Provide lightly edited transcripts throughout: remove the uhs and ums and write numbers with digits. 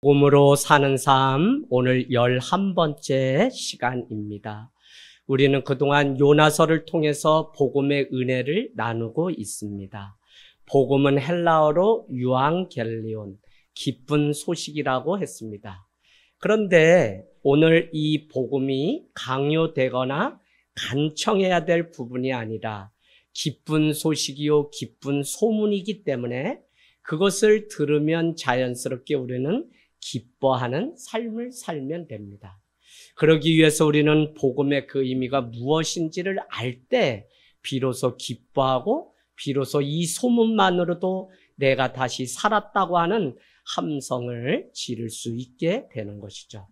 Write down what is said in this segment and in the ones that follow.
복음으로 사는 삶, 오늘 11번째 시간입니다. 우리는 그동안 요나서를 통해서 복음의 은혜를 나누고 있습니다. 복음은 헬라어로 유앙겔리온, 기쁜 소식이라고 했습니다. 그런데 오늘 이 복음이 강요되거나 간청해야 될 부분이 아니라 기쁜 소식이요 기쁜 소문이기 때문에 그것을 들으면 자연스럽게 우리는 기뻐하는 삶을 살면 됩니다. 그러기 위해서 우리는 복음의 그 의미가 무엇인지를 알 때 비로소 기뻐하고 비로소 이 소문만으로도 내가 다시 살았다고 하는 함성을 지를 수 있게 되는 것이죠.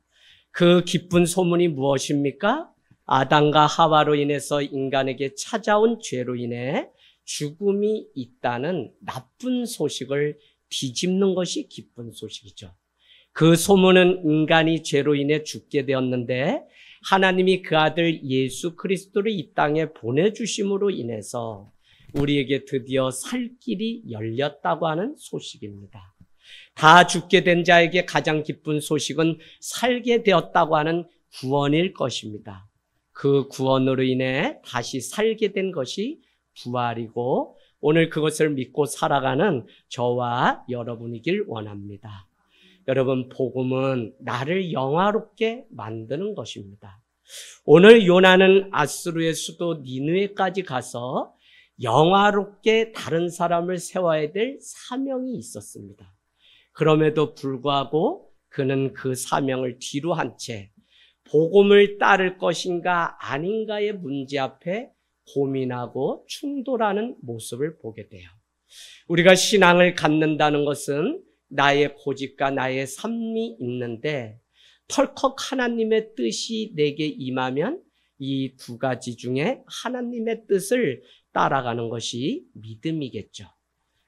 그 기쁜 소문이 무엇입니까? 아담과 하와로 인해서 인간에게 찾아온 죄로 인해 죽음이 있다는 나쁜 소식을 뒤집는 것이 기쁜 소식이죠. 그 소문은 인간이 죄로 인해 죽게 되었는데 하나님이 그 아들 예수 그리스도를 이 땅에 보내주심으로 인해서 우리에게 드디어 살 길이 열렸다고 하는 소식입니다. 다 죽게 된 자에게 가장 기쁜 소식은 살게 되었다고 하는 구원일 것입니다. 그 구원으로 인해 다시 살게 된 것이 부활이고 오늘 그것을 믿고 살아가는 저와 여러분이길 원합니다. 여러분, 복음은 나를 영화롭게 만드는 것입니다. 오늘 요나는 아수르의 수도 니느웨까지 가서 영화롭게 다른 사람을 세워야 될 사명이 있었습니다. 그럼에도 불구하고 그는 그 사명을 뒤로 한 채 복음을 따를 것인가 아닌가의 문제 앞에 고민하고 충돌하는 모습을 보게 돼요. 우리가 신앙을 갖는다는 것은 나의 고집과 나의 삶이 있는데 털컥 하나님의 뜻이 내게 임하면 이 두 가지 중에 하나님의 뜻을 따라가는 것이 믿음이겠죠.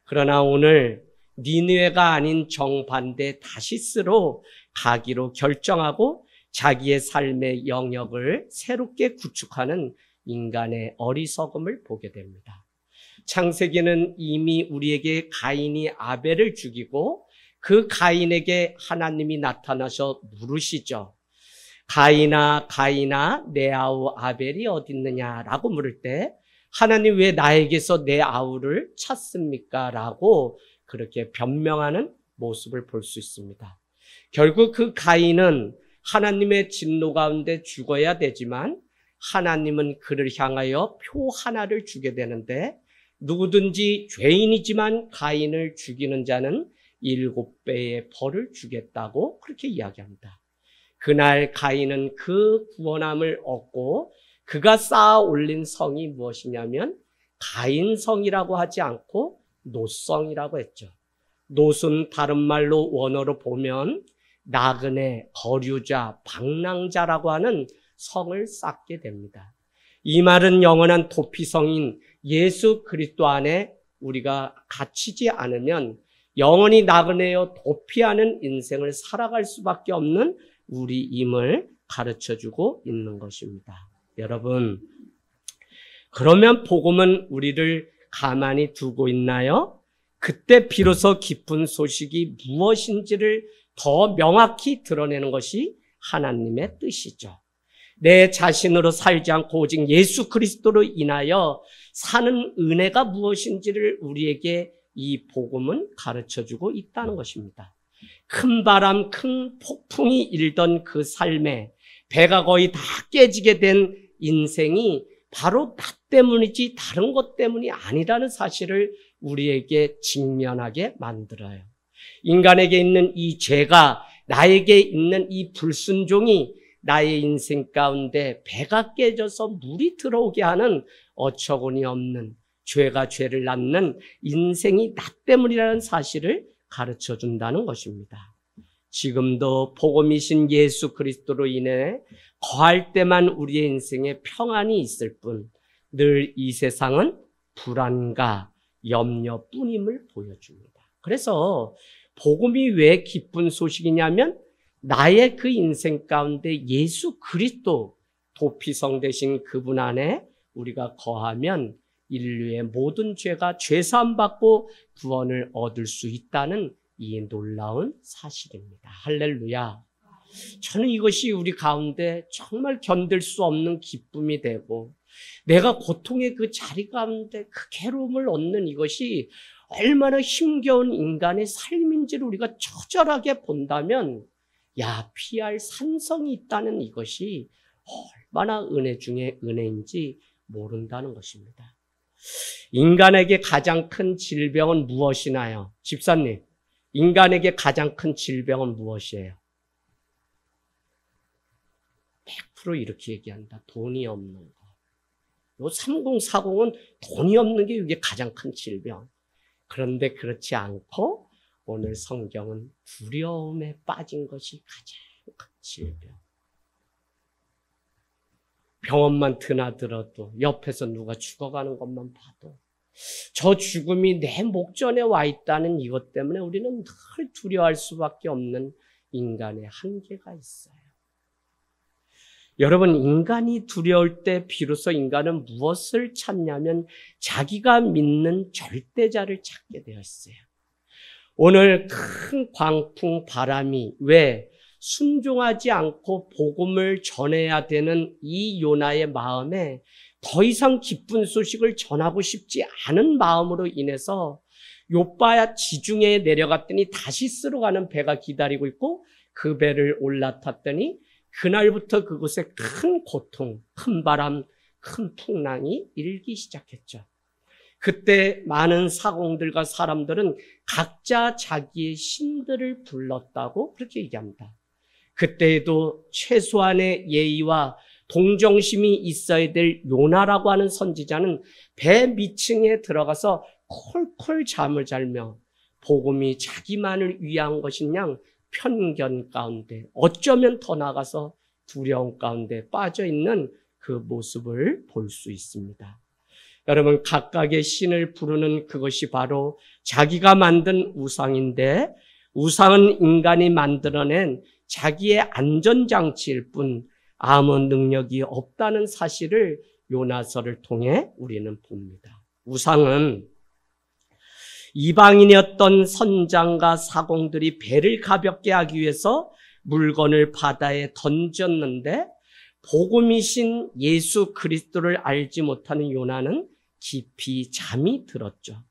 그러나 오늘 니느웨가 아닌 정반대 다시스로 가기로 결정하고 자기의 삶의 영역을 새롭게 구축하는 인간의 어리석음을 보게 됩니다. 창세기는 이미 우리에게 가인이 아벨을 죽이고 그 가인에게 하나님이 나타나셔 물으시죠. 가인아 내 아우 아벨이 어디 있느냐라고 물을 때 하나님 왜 나에게서 내 아우를 찾습니까? 라고 그렇게 변명하는 모습을 볼 수 있습니다. 결국 그 가인은 하나님의 진노 가운데 죽어야 되지만 하나님은 그를 향하여 표 하나를 주게 되는데 누구든지 죄인이지만 가인을 죽이는 자는 7배의 벌을 주겠다고 그렇게 이야기합니다. 그날 가인은 그 구원함을 얻고 그가 쌓아 올린 성이 무엇이냐면 가인성이라고 하지 않고 놋성이라고 했죠. 놋은 다른 말로 원어로 보면 나그네, 거류자, 방랑자라고 하는 성을 쌓게 됩니다. 이 말은 영원한 도피성인 예수 그리스도 안에 우리가 갇히지 않으면 영원히 나그네여 도피하는 인생을 살아갈 수밖에 없는 우리임을 가르쳐주고 있는 것입니다. 여러분, 그러면 복음은 우리를 가만히 두고 있나요? 그때 비로소 기쁜 소식이 무엇인지를 더 명확히 드러내는 것이 하나님의 뜻이죠. 내 자신으로 살지 않고 오직 예수 그리스도로 인하여 사는 은혜가 무엇인지를 우리에게 이 복음은 가르쳐주고 있다는 것입니다. 큰 바람, 큰 폭풍이 일던 그 삶에 배가 거의 다 깨지게 된 인생이 바로 나 때문이지 다른 것 때문이 아니라는 사실을 우리에게 직면하게 만들어요. 인간에게 있는 이 죄가, 나에게 있는 이 불순종이 나의 인생 가운데 배가 깨져서 물이 들어오게 하는 어처구니 없는 죄가 죄를 낳는 인생이 나 때문이라는 사실을 가르쳐 준다는 것입니다. 지금도 복음이신 예수 그리스도로 인해 거할 때만 우리의 인생에 평안이 있을 뿐 늘 이 세상은 불안과 염려뿐임을 보여줍니다. 그래서 복음이 왜 기쁜 소식이냐면 나의 그 인생 가운데 예수 그리스도 도피성 되신 그분 안에 우리가 거하면 인류의 모든 죄가 죄사함 받고 구원을 얻을 수 있다는 이 놀라운 사실입니다. 할렐루야. 저는 이것이 우리 가운데 정말 견딜 수 없는 기쁨이 되고, 내가 고통의 그 자리 가운데 그 괴로움을 얻는 이것이 얼마나 힘겨운 인간의 삶인지를 우리가 처절하게 본다면, 피할 산성이 있다는 이것이 얼마나 은혜 중에 은혜인지 모른다는 것입니다. 인간에게 가장 큰 질병은 무엇이나요? 집사님, 인간에게 가장 큰 질병은 무엇이에요? 100% 이렇게 얘기한다. 돈이 없는 거. 요 3040은 돈이 없는 게 이게 가장 큰 질병. 그런데 그렇지 않고 오늘 성경은 두려움에 빠진 것이 가장 큰 질병. 병원만 드나들어도, 옆에서 누가 죽어가는 것만 봐도, 저 죽음이 내 목전에 와 있다는 이것 때문에 우리는 늘 두려워할 수밖에 없는 인간의 한계가 있어요. 여러분, 인간이 두려울 때 비로소 인간은 무엇을 찾냐면 자기가 믿는 절대자를 찾게 되었어요. 오늘 큰 광풍 바람이 왜 순종하지 않고 복음을 전해야 되는 이 요나의 마음에 더 이상 기쁜 소식을 전하고 싶지 않은 마음으로 인해서 요바야 지중해에 내려갔더니 다시스로 가는 배가 기다리고 있고, 그 배를 올라탔더니 그날부터 그곳에 큰 고통, 큰 바람, 큰 풍랑이 일기 시작했죠. 그때 많은 사공들과 사람들은 각자 자기의 신들을 불렀다고 그렇게 얘기합니다. 그때에도 최소한의 예의와 동정심이 있어야 될 요나라고 하는 선지자는 배 밑층에 들어가서 콜콜 잠을 자며 복음이 자기만을 위한 것이냐 편견 가운데, 어쩌면 더 나아가서 두려움 가운데 빠져있는 그 모습을 볼 수 있습니다. 여러분, 각각의 신을 부르는 그것이 바로 자기가 만든 우상인데, 우상은 인간이 만들어낸 자기의 안전장치일 뿐 아무 능력이 없다는 사실을 요나서를 통해 우리는 봅니다. 우상은 이방인이었던 선장과 사공들이 배를 가볍게 하기 위해서 물건을 바다에 던졌는데, 복음이신 예수 그리스도를 알지 못하는 요나는 깊이 잠이 들었죠.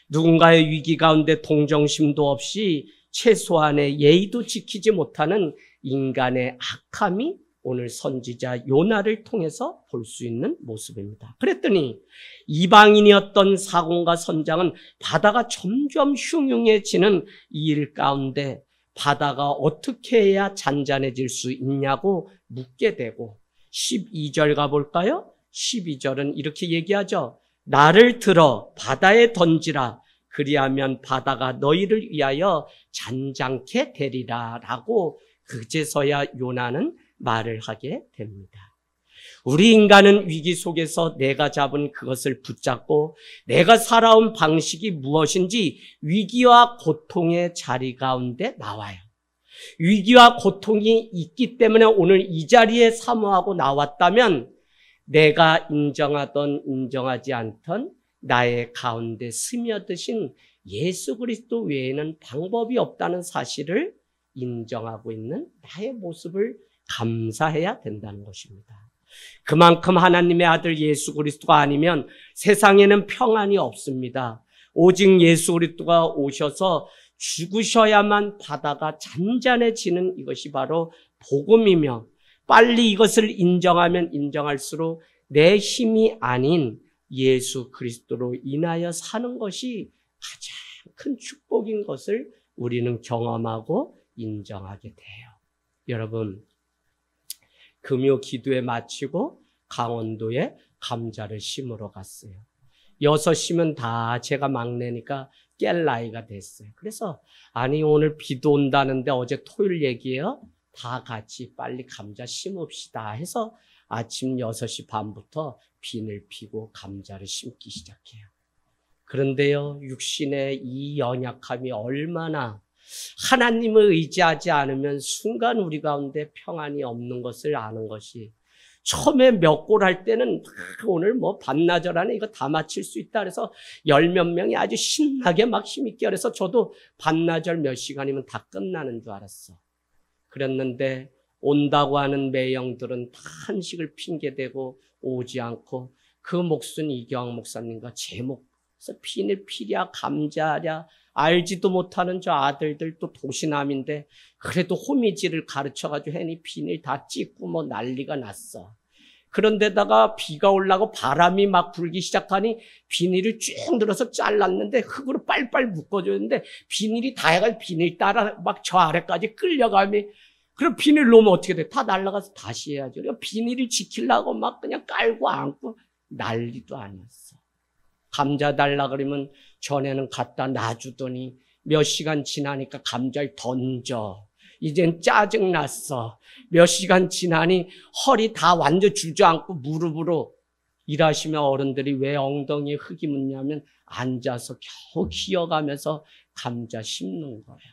누군가의 위기 가운데 동정심도 없이 최소한의 예의도 지키지 못하는 인간의 악함이 오늘 선지자 요나를 통해서 볼 수 있는 모습입니다. 그랬더니 이방인이었던 사공과 선장은 바다가 점점 흉흉해지는 이 일 가운데 바다가 어떻게 해야 잔잔해질 수 있냐고 묻게 되고, 12절 가볼까요? 12절은 이렇게 얘기하죠. 나를 들어 바다에 던지라. 그리하면 바다가 너희를 위하여 잔잔케 되리라 라고 그제서야 요나는 말을 하게 됩니다. 우리 인간은 위기 속에서 내가 잡은 그것을 붙잡고 내가 살아온 방식이 무엇인지 위기와 고통의 자리 가운데 나와요. 위기와 고통이 있기 때문에 오늘 이 자리에 사모하고 나왔다면, 내가 인정하던 인정하지 않던 나의 가운데 스며드신 예수 그리스도 외에는 방법이 없다는 사실을 인정하고 있는 나의 모습을 감사해야 된다는 것입니다. 그만큼 하나님의 아들 예수 그리스도가 아니면 세상에는 평안이 없습니다. 오직 예수 그리스도가 오셔서 죽으셔야만 바다가 잔잔해지는 이것이 바로 복음이며, 빨리 이것을 인정하면 인정할수록 내 힘이 아닌 예수 그리스도로 인하여 사는 것이 가장 큰 축복인 것을 우리는 경험하고 인정하게 돼요. 여러분, 금요 기도에 마치고 강원도에 감자를 심으러 갔어요. 6이면 다 제가 막내니까 깰 나이가 됐어요. 그래서 오늘 비도 온다는데 어제 토요일 얘기예요. 다 같이 빨리 감자 심읍시다 해서 아침 6시 반부터 비늘 피고 감자를 심기 시작해요. 그런데요, 육신의 이 연약함이 얼마나, 하나님을 의지하지 않으면 순간 우리 가운데 평안이 없는 것을 아는 것이 처음에 몇 골 할 때는 오늘 뭐 반나절 안에 이거 다 마칠 수 있다 그래서 열 몇 명이 아주 신나게 막 힘있게 그래서 저도 반나절 몇 시간이면 다 끝나는 줄 알았어. 그랬는데 온다고 하는 매형들은 다 한식을 핑계대고 오지 않고 그 몫은 이경학 목사님과 제 몫. 그래서 비닐 필이야 감자랴 알지도 못하는 저 아들들 또 도시남인데 그래도 호미질을 가르쳐가지고 해니 비닐 다 찢고 뭐 난리가 났어. 그런데다가 비가 올라고 바람이 막 불기 시작하니 비닐을 쭉 들어서 잘랐는데 흙으로 빨빨 묶어줬는데 비닐이 다해가 비닐 따라 막 저 아래까지 끌려가면 그럼 비닐 놓으면 어떻게 돼? 다 날아가서 다시 해야죠. 그러니까 비닐을 지키려고 막 그냥 깔고 안고 난리도 아니었어. 감자 달라 그러면 전에는 갖다 놔주더니 몇 시간 지나니까 감자를 던져. 이젠 짜증났어. 몇 시간 지나니 허리 다 완전 주저앉고 무릎으로 일하시면 어른들이 왜 엉덩이에 흙이 묻냐면 앉아서 겨우 기어가면서 감자 심는 거예요.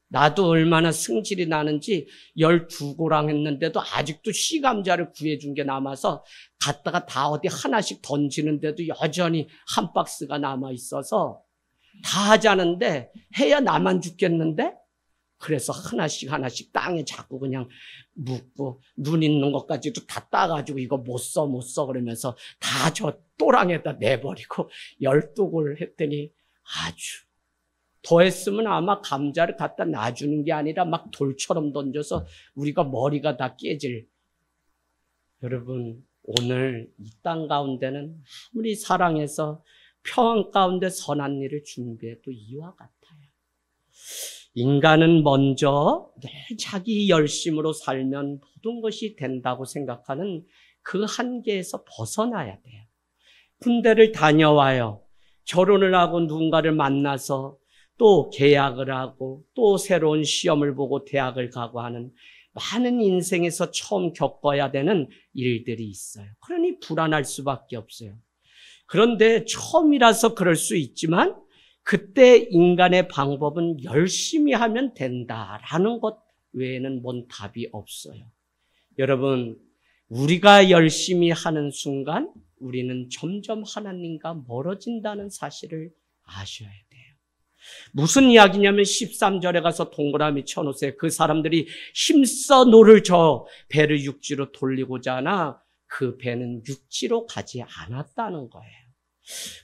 나도 얼마나 승질이 나는지 12고랑 했는데도 아직도 씨감자를 구해준 게 남아서 갔다가 다 어디 하나씩 던지는데도 여전히 한 박스가 남아 있어서 다 하자는데 해야 나만 죽겠는데? 그래서 하나씩 땅에 자꾸 그냥 묻고 눈 있는 것까지도 다 따가지고 이거 못 써 그러면서 다 저 또랑에다 내버리고 12골 했더니 아주 더 했으면 아마 감자를 갖다 놔주는 게 아니라 막 돌처럼 던져서 우리가 머리가 다 깨질. 여러분 오늘 이 땅 가운데는 아무리 사랑해서 평안 가운데 선한 일을 준비해도 이와 같아요. 인간은 먼저 늘 자기 열심으로 살면 모든 것이 된다고 생각하는 그 한계에서 벗어나야 돼요. 군대를 다녀와요. 결혼을 하고 누군가를 만나서 또 계약을 하고 또 새로운 시험을 보고 대학을 가고 하는 많은 인생에서 처음 겪어야 되는 일들이 있어요. 그러니 불안할 수밖에 없어요. 그런데 처음이라서 그럴 수 있지만 그때 인간의 방법은 열심히 하면 된다라는 것 외에는 뭔 답이 없어요. 여러분, 우리가 열심히 하는 순간 우리는 점점 하나님과 멀어진다는 사실을 아셔야 돼요. 무슨 이야기냐면 13절에 가서 동그라미 쳐놓으세요. 그 사람들이 힘써 노를 저 배를 육지로 돌리고자 하나 그 배는 육지로 가지 않았다는 거예요.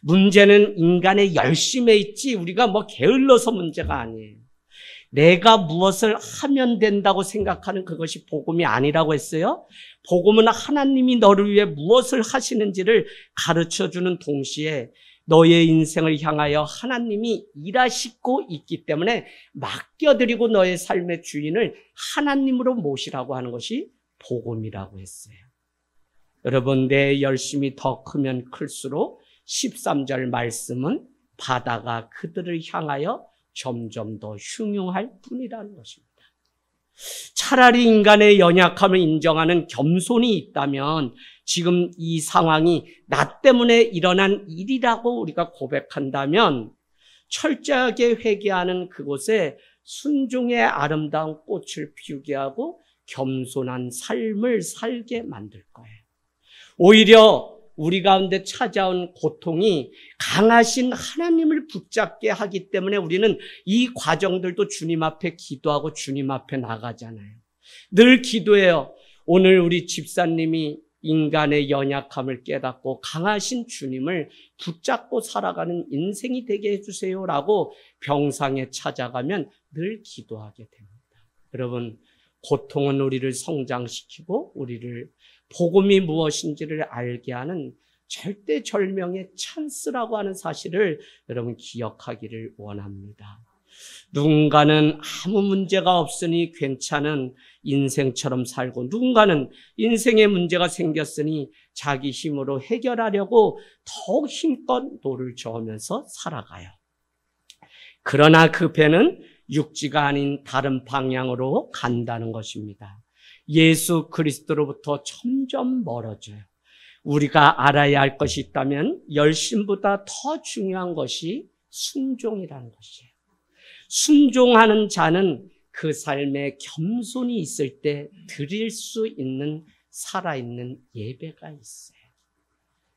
문제는 인간의 열심에 있지 우리가 뭐 게을러서 문제가 아니에요. 내가 무엇을 하면 된다고 생각하는 그것이 복음이 아니라고 했어요. 복음은 하나님이 너를 위해 무엇을 하시는지를 가르쳐주는 동시에 너의 인생을 향하여 하나님이 일하시고 있기 때문에 맡겨드리고 너의 삶의 주인을 하나님으로 모시라고 하는 것이 복음이라고 했어요. 여러분, 내 열심이 더 크면 클수록 13절 말씀은 바다가 그들을 향하여 점점 더 흉흉할 뿐이라는 것입니다. 차라리 인간의 연약함을 인정하는 겸손이 있다면 지금 이 상황이 나 때문에 일어난 일이라고 우리가 고백한다면 철저하게 회개하는 그곳에 순종의 아름다운 꽃을 피우게 하고 겸손한 삶을 살게 만들 거예요. 오히려 우리 가운데 찾아온 고통이 강하신 하나님을 붙잡게 하기 때문에 우리는 이 과정들도 주님 앞에 기도하고 주님 앞에 나가잖아요. 늘 기도해요. 오늘 우리 집사님이 인간의 연약함을 깨닫고 강하신 주님을 붙잡고 살아가는 인생이 되게 해주세요라고 병상에 찾아가면 늘 기도하게 됩니다. 여러분, 고통은 우리를 성장시키고 우리를 복음이 무엇인지를 알게 하는 절대절명의 찬스라고 하는 사실을 여러분 기억하기를 원합니다. 누군가는 아무 문제가 없으니 괜찮은 인생처럼 살고 누군가는 인생에 문제가 생겼으니 자기 힘으로 해결하려고 더욱 힘껏 노를 저으면서 살아가요. 그러나 그 배는 육지가 아닌 다른 방향으로 간다는 것입니다. 예수 그리스도로부터 점점 멀어져요. 우리가 알아야 할 것이 있다면 열심보다 더 중요한 것이 순종이라는 것이에요. 순종하는 자는 그 삶에 겸손이 있을 때 드릴 수 있는 살아있는 예배가 있어요.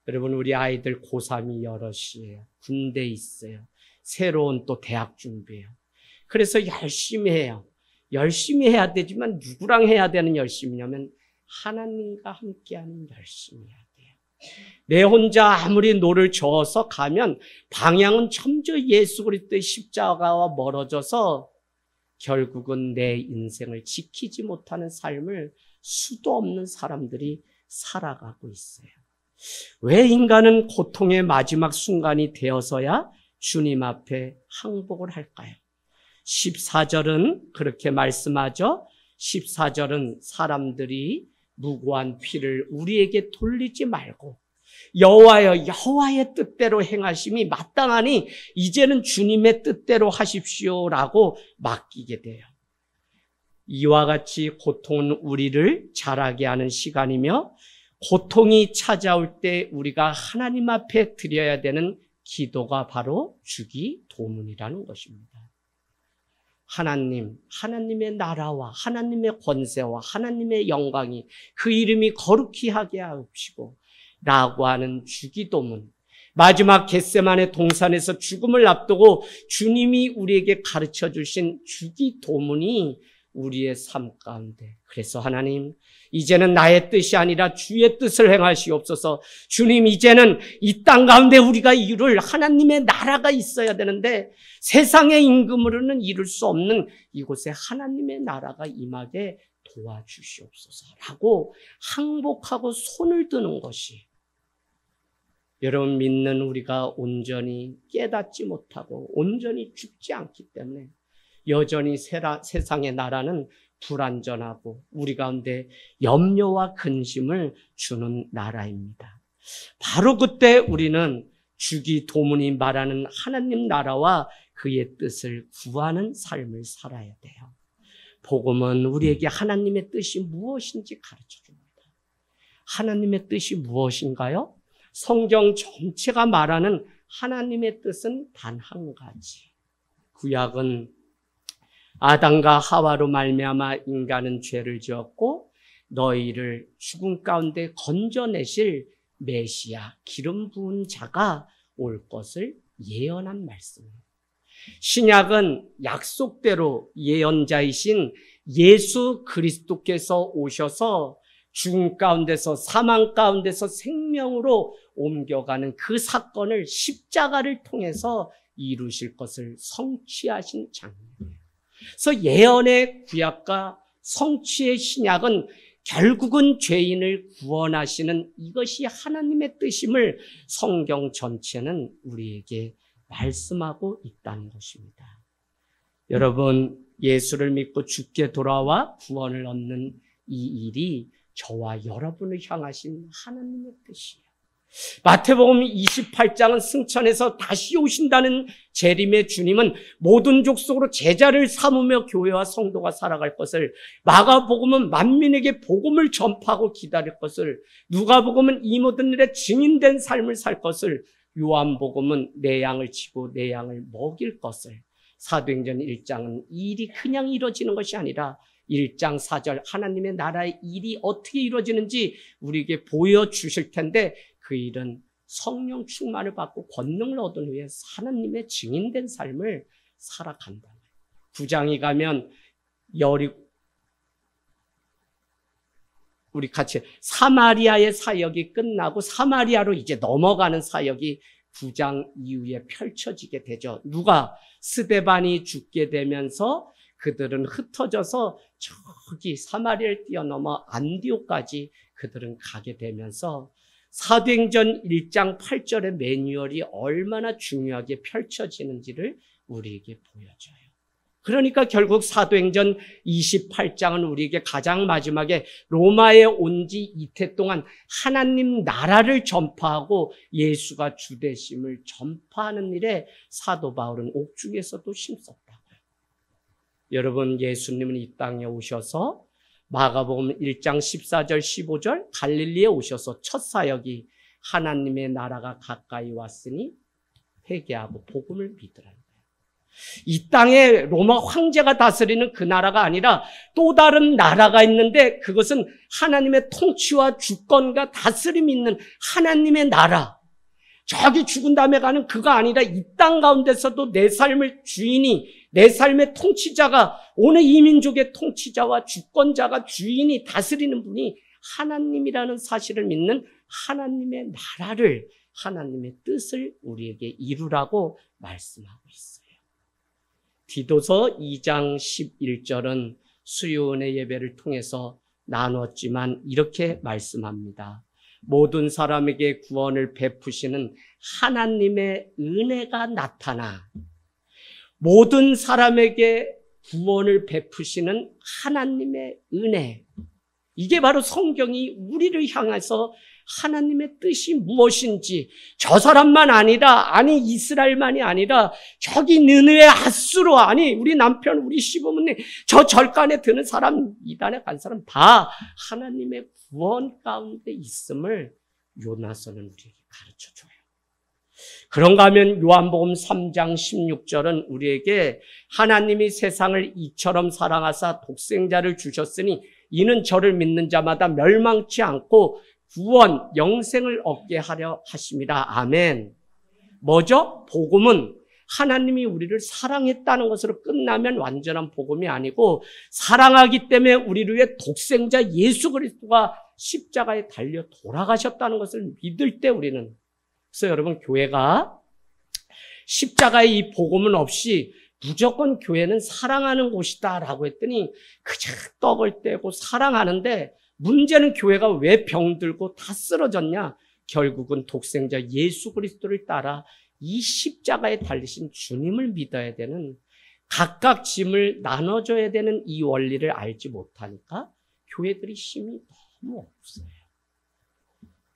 여러분, 우리 아이들 고3이 여럿이에요. 군대에 있어요. 새로운 또 대학 준비해요. 그래서 열심히 해요. 열심히 해야 되지만 누구랑 해야 되는 열심이냐면 하나님과 함께하는 열심히 해야 돼요. 내 혼자 아무리 노를 저어서 가면 방향은 점점 예수 그리스도의 십자가와 멀어져서 결국은 내 인생을 지키지 못하는 삶을 수도 없는 사람들이 살아가고 있어요. 왜 인간은 고통의 마지막 순간이 되어서야 주님 앞에 항복을 할까요? 14절은 그렇게 말씀하죠. 14절은 사람들이 무고한 피를 우리에게 돌리지 말고 여호와의 뜻대로 행하심이 마땅하니 이제는 주님의 뜻대로 하십시오라고 맡기게 돼요. 이와 같이 고통은 우리를 자라게 하는 시간이며 고통이 찾아올 때 우리가 하나님 앞에 드려야 되는 기도가 바로 주기도문이라는 것입니다. 하나님, 하나님의 나라와 하나님의 권세와 하나님의 영광이 그 이름이 거룩히 하게 하옵시고 라고 하는 주기도문. 마지막 겟세마네 동산에서 죽음을 앞두고 주님이 우리에게 가르쳐 주신 주기도문이 우리의 삶 가운데, 그래서 하나님, 이제는 나의 뜻이 아니라 주의 뜻을 행하시옵소서. 주님, 이제는 이 땅 가운데 우리가 이룰 하나님의 나라가 있어야 되는데 세상의 임금으로는 이룰 수 없는 이곳에 하나님의 나라가 임하게 도와주시옵소서라고 항복하고 손을 드는 것이, 여러분, 믿는 우리가 온전히 깨닫지 못하고 온전히 죽지 않기 때문에 여전히 세상의 나라는 불안전하고 우리 가운데 염려와 근심을 주는 나라입니다. 바로 그때 우리는 주기도문이 말하는 하나님 나라와 그의 뜻을 구하는 삶을 살아야 돼요. 복음은 우리에게 하나님의 뜻이 무엇인지 가르쳐 줍니다. 하나님의 뜻이 무엇인가요? 성경 전체가 말하는 하나님의 뜻은 단 한 가지. 구약은 아담과 하와로 말미암아 인간은 죄를 지었고 너희를 죽음 가운데 건져내실 메시아, 기름 부은 자가 올 것을 예언한 말씀입니다. 신약은 약속대로 예언자이신 예수 그리스도께서 오셔서 죽음 가운데서 사망 가운데서 생명으로 옮겨가는 그 사건을 십자가를 통해서 이루실 것을 성취하신 장면이에요. 그래서 예언의 구약과 성취의 신약은 결국은 죄인을 구원하시는 이것이 하나님의 뜻임을 성경 전체는 우리에게 말씀하고 있다는 것입니다. 여러분, 예수를 믿고 죽게 돌아와 구원을 얻는 이 일이 저와 여러분을 향하신 하나님의 뜻이에요. 마태복음 28장은 승천해서 다시 오신다는 재림의 주님은 모든 족속으로 제자를 삼으며 교회와 성도가 살아갈 것을, 마가복음은 만민에게 복음을 전파하고 기다릴 것을, 누가복음은 이 모든 일에 증인된 삶을 살 것을, 요한복음은 내 양을 치고 내 양을 먹일 것을, 사도행전 1장은 이 일이 그냥 이루어지는 것이 아니라 1장 4절 하나님의 나라의 일이 어떻게 이루어지는지 우리에게 보여주실 텐데 그 일은 성령 충만을 받고 권능을 얻은 후에 하나님의 증인된 삶을 살아간다. 9장에 가면 우리 같이 사마리아의 사역이 끝나고 사마리아로 이제 넘어가는 사역이 9장 이후에 펼쳐지게 되죠. 누가? 스데반이 죽게 되면서 그들은 흩어져서 저기 사마리아를 뛰어넘어 안디옥까지 그들은 가게 되면서 사도행전 1장 8절의 매뉴얼이 얼마나 중요하게 펼쳐지는지를 우리에게 보여줘요. 그러니까 결국 사도행전 28장은 우리에게 가장 마지막에 로마에 온 지 이태 동안 하나님 나라를 전파하고 예수가 주되심을 전파하는 일에 사도 바울은 옥중에서도 힘썼다고요. 여러분, 예수님은 이 땅에 오셔서 마가복음 1장 14절 15절 갈릴리에 오셔서 첫 사역이 하나님의 나라가 가까이 왔으니 회개하고 복음을 믿으라는 거예요. 이 땅에 로마 황제가 다스리는 그 나라가 아니라 또 다른 나라가 있는데 그것은 하나님의 통치와 주권과 다스림이 있는 하나님의 나라. 저기 죽은 다음에 가는 그가 아니라 이 땅 가운데서도 내 삶을 주인이, 내 삶의 통치자가, 오늘 이 민족의 통치자와 주권자가, 주인이, 다스리는 분이 하나님이라는 사실을 믿는 하나님의 나라를, 하나님의 뜻을 우리에게 이루라고 말씀하고 있어요. 디도서 2장 11절은 수요은혜 예배를 통해서 나눴지만 이렇게 말씀합니다. 모든 사람에게 구원을 베푸시는 하나님의 은혜가 나타나, 모든 사람에게 구원을 베푸시는 하나님의 은혜. 이게 바로 성경이 우리를 향해서 하나님의 뜻이 무엇인지, 저 사람만 아니라, 아니 이스라엘만이 아니라 저기 느느의 앗수로, 아니 우리 남편, 우리 시부모님, 저 절간에 드는 사람, 이단에 간 사람 다 하나님의 구원 가운데 있음을 요나서는 우리에게 가르쳐줘요. 그런가 하면 요한복음 3장 16절은 우리에게 하나님이 세상을 이처럼 사랑하사 독생자를 주셨으니 이는 저를 믿는 자마다 멸망치 않고 구원, 영생을 얻게 하려 하심이라. 아멘. 뭐죠? 복음은 하나님이 우리를 사랑했다는 것으로 끝나면 완전한 복음이 아니고, 사랑하기 때문에 우리를 위해 독생자 예수 그리스도가 십자가에 달려 돌아가셨다는 것을 믿을 때 우리는, 그래서 여러분, 교회가 십자가의 이 복음은 없이 무조건 교회는 사랑하는 곳이다 라고 했더니 그저 떡을 떼고 사랑하는데, 문제는 교회가 왜 병들고 다 쓰러졌냐? 결국은 독생자 예수 그리스도를 따라 이 십자가에 달리신 주님을 믿어야 되는, 각각 짐을 나눠줘야 되는 이 원리를 알지 못하니까 교회들이 힘이 너무 없어요.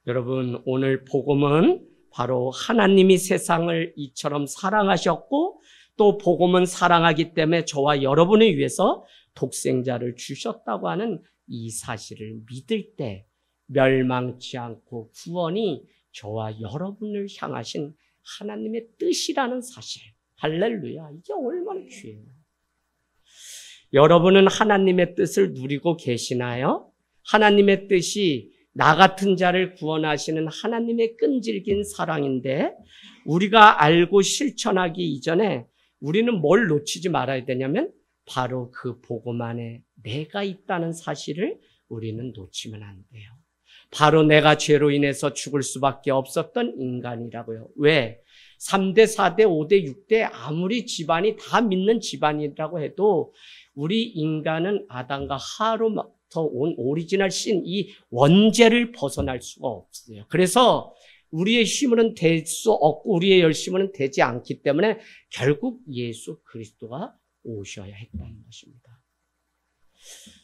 여러분, 오늘 복음은 바로 하나님이 세상을 이처럼 사랑하셨고, 또 복음은 사랑하기 때문에 저와 여러분을 위해서 독생자를 주셨다고 하는 이 사실을 믿을 때 멸망치 않고 구원이 저와 여러분을 향하신 하나님의 뜻이라는 사실. 할렐루야. 이게 얼마나 귀해요. 여러분은 하나님의 뜻을 누리고 계시나요? 하나님의 뜻이 나 같은 자를 구원하시는 하나님의 끈질긴 사랑인데, 우리가 알고 실천하기 이전에 우리는 뭘 놓치지 말아야 되냐면 바로 그 복음 안에 내가 있다는 사실을 우리는 놓치면 안 돼요. 바로 내가 죄로 인해서 죽을 수밖에 없었던 인간이라고요. 왜? 3대, 4대, 5대, 6대 아무리 집안이 다 믿는 집안이라고 해도 우리 인간은 아담과 하로부터 온 오리지널 신, 이 원죄를 벗어날 수가 없어요. 그래서 우리의 힘으로는 될 수 없고 우리의 열심으로는 되지 않기 때문에 결국 예수 그리스도가 오셔야 했다는 것입니다.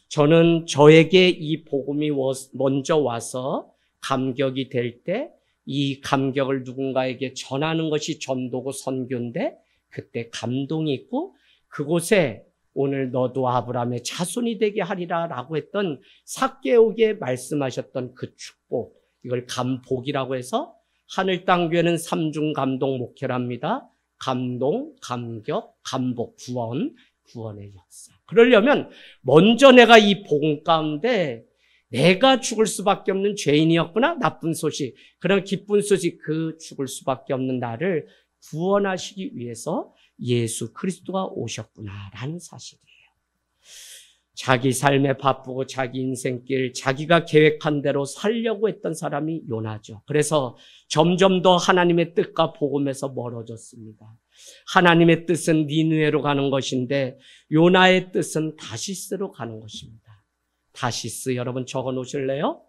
저는 저에게 이 복음이 먼저 와서 감격이 될 때 이 감격을 누군가에게 전하는 것이 전도고 선교인데, 그때 감동이 있고, 그곳에 오늘 너도 아브라함의 자손이 되게 하리라 라고 했던 삭개오에게 말씀하셨던 그 축복, 이걸 감복이라고 해서 하늘 땅 교회는 삼중 감동 목회를 합니다. 감동, 감격, 감복, 구원, 구원의 역사. 그러려면 먼저 내가 이 복음 가운데 내가 죽을 수밖에 없는 죄인이었구나, 나쁜 소식, 그런 기쁜 소식, 그 죽을 수밖에 없는 나를 구원하시기 위해서 예수 그리스도가 오셨구나라는 사실이에요. 자기 삶에 바쁘고 자기 인생길, 자기가 계획한 대로 살려고 했던 사람이 요나죠. 그래서 점점 더 하나님의 뜻과 복음에서 멀어졌습니다. 하나님의 뜻은 니느웨로 가는 것인데 요나의 뜻은 다시스로 가는 것입니다. 다시스, 여러분 적어 놓으실래요?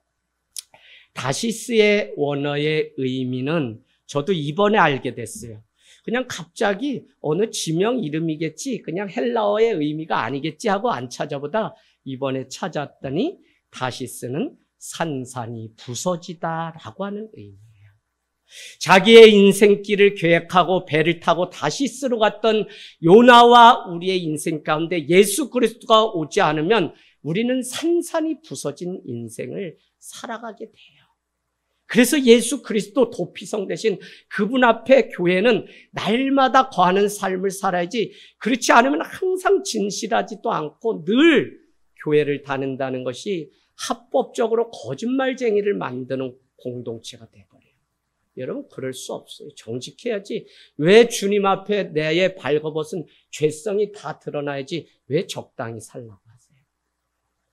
다시스의 원어의 의미는 저도 이번에 알게 됐어요. 그냥 갑자기 어느 지명 이름이겠지, 그냥 헬라어의 의미가 아니겠지 하고 안 찾아보다 이번에 찾았더니 다시스는 산산이 부서지다라고 하는 의미예요. 자기의 인생길을 계획하고 배를 타고 다시스로 갔던 요나와 우리의 인생 가운데 예수 그리스도가 오지 않으면 우리는 산산이 부서진 인생을 살아가게 돼요. 그래서 예수 그리스도 도피성 대신 그분 앞에 교회는 날마다 거하는 삶을 살아야지, 그렇지 않으면 항상 진실하지도 않고 늘 교회를 다닌다는 것이 합법적으로 거짓말쟁이를 만드는 공동체가 돼버려요. 여러분, 그럴 수 없어요. 정직해야지. 왜 주님 앞에 내의 발버벗은 죄성이 다 드러나야지 왜 적당히 살라고 하세요?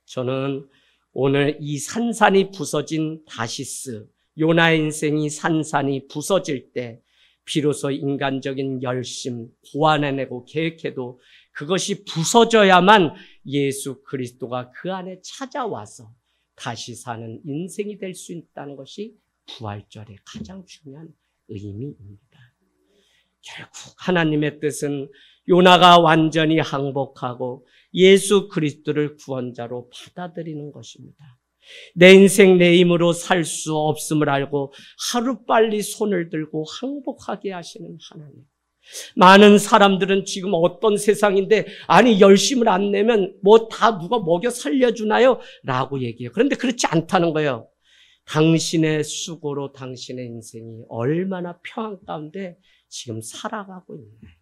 저는 오늘 이 산산이 부서진 다시스, 요나의 인생이 산산이 부서질 때 비로소 인간적인 열심, 고안해내고 계획해도 그것이 부서져야만 예수 그리스도가 그 안에 찾아와서 다시 사는 인생이 될 수 있다는 것이 부활절의 가장 중요한 의미입니다. 결국 하나님의 뜻은 요나가 완전히 항복하고 예수 그리스도를 구원자로 받아들이는 것입니다. 내 인생 내 힘으로 살 수 없음을 알고 하루빨리 손을 들고 항복하게 하시는 하나님. 많은 사람들은 지금 어떤 세상인데, 아니 열심을 안 내면 뭐 다 누가 먹여 살려주나요? 라고 얘기해요. 그런데 그렇지 않다는 거예요. 당신의 수고로 당신의 인생이 얼마나 평안 가운데 지금 살아가고 있나요?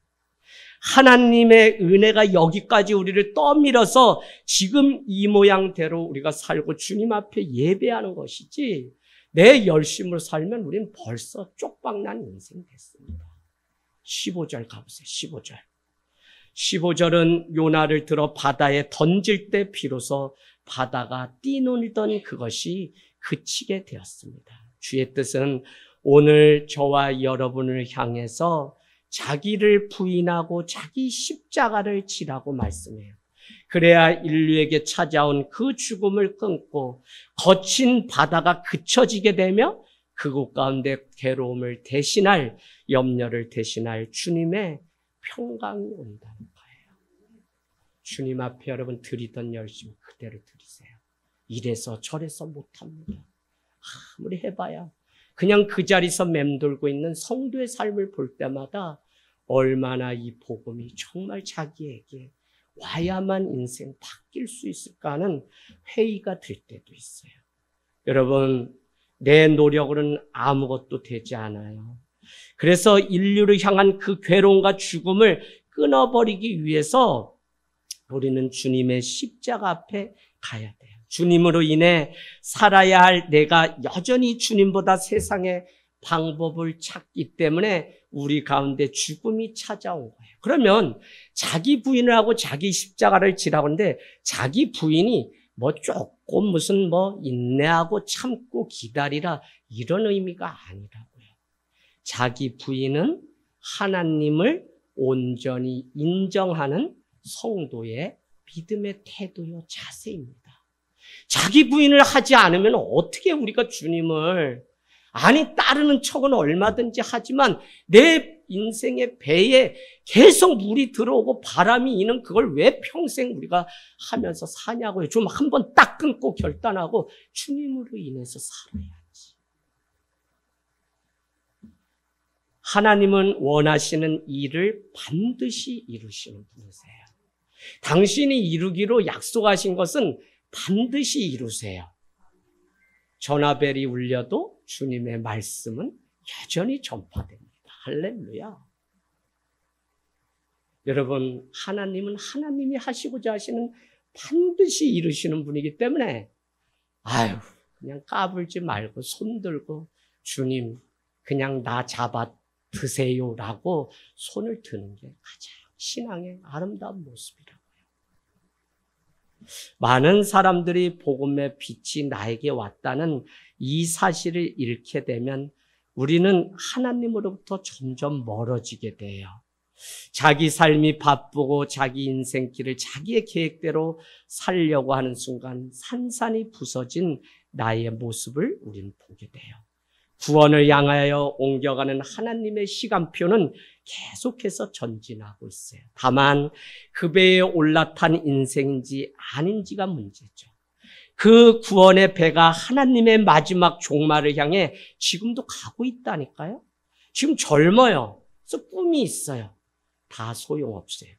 하나님의 은혜가 여기까지 우리를 떠밀어서 지금 이 모양대로 우리가 살고 주님 앞에 예배하는 것이지, 내 열심으로 살면 우리는 벌써 쪽박난 인생 됐습니다. 15절 가보세요. 15절. 15절은 요나를 들어 바다에 던질 때 비로소 바다가 뛰놀던 그것이 그치게 되었습니다. 주의 뜻은 오늘 저와 여러분을 향해서 자기를 부인하고 자기 십자가를 지라고 말씀해요. 그래야 인류에게 찾아온 그 죽음을 끊고 거친 바다가 그쳐지게 되며 그곳 가운데 괴로움을 대신할, 염려를 대신할 주님의 평강이 온다는 거예요. 주님 앞에 여러분 드리던 열심 그대로 드리세요. 이래서 저래서 못합니다. 아무리 해봐야 그냥 그 자리에서 맴돌고 있는 성도의 삶을 볼 때마다 얼마나 이 복음이 정말 자기에게 와야만 인생 바뀔 수 있을까 하는 회의가 들 때도 있어요. 여러분, 내 노력으로는 아무것도 되지 않아요. 그래서 인류를 향한 그 괴로움과 죽음을 끊어버리기 위해서 우리는 주님의 십자가 앞에 가야 돼요. 주님으로 인해 살아야 할 내가 여전히 주님보다 세상의 방법을 찾기 때문에 우리 가운데 죽음이 찾아온 거예요. 그러면 자기 부인을 하고 자기 십자가를 지라고 하는데, 자기 부인이 뭐 조금 무슨 뭐 인내하고 참고 기다리라 이런 의미가 아니라고요. 자기 부인은 하나님을 온전히 인정하는 성도의 믿음의 태도요 자세입니다. 자기 부인을 하지 않으면 어떻게 우리가 주님을, 아니 따르는 척은 얼마든지 하지만 내 인생의 배에 계속 물이 들어오고 바람이 이는 그걸 왜 평생 우리가 하면서 사냐고요. 좀 한번 딱 끊고 결단하고 주님으로 인해서 살아야지. 하나님은 원하시는 일을 반드시 이루시는 분이세요. 당신이 이루기로 약속하신 것은 반드시 이루세요. 전화벨이 울려도 주님의 말씀은 여전히 전파됩니다. 할렐루야. 여러분, 하나님은 하나님이 하시고자 하시는 반드시 이루시는 분이기 때문에 그냥 까불지 말고 손 들고 주님 그냥 나 잡아 드세요라고 손을 드는 게 가장 신앙의 아름다운 모습이라고요. 많은 사람들이 복음의 빛이 나에게 왔다는 이 사실을 잃게 되면 우리는 하나님으로부터 점점 멀어지게 돼요. 자기 삶이 바쁘고 자기 인생길을 자기의 계획대로 살려고 하는 순간 산산이 부서진 나의 모습을 우리는 보게 돼요. 구원을 향하여 옮겨가는 하나님의 시간표는 계속해서 전진하고 있어요. 다만 그 배에 올라탄 인생인지 아닌지가 문제죠. 그 구원의 배가 하나님의 마지막 종말을 향해 지금도 가고 있다니까요. 지금 젊어요. 그래서 꿈이 있어요. 다 소용없어요.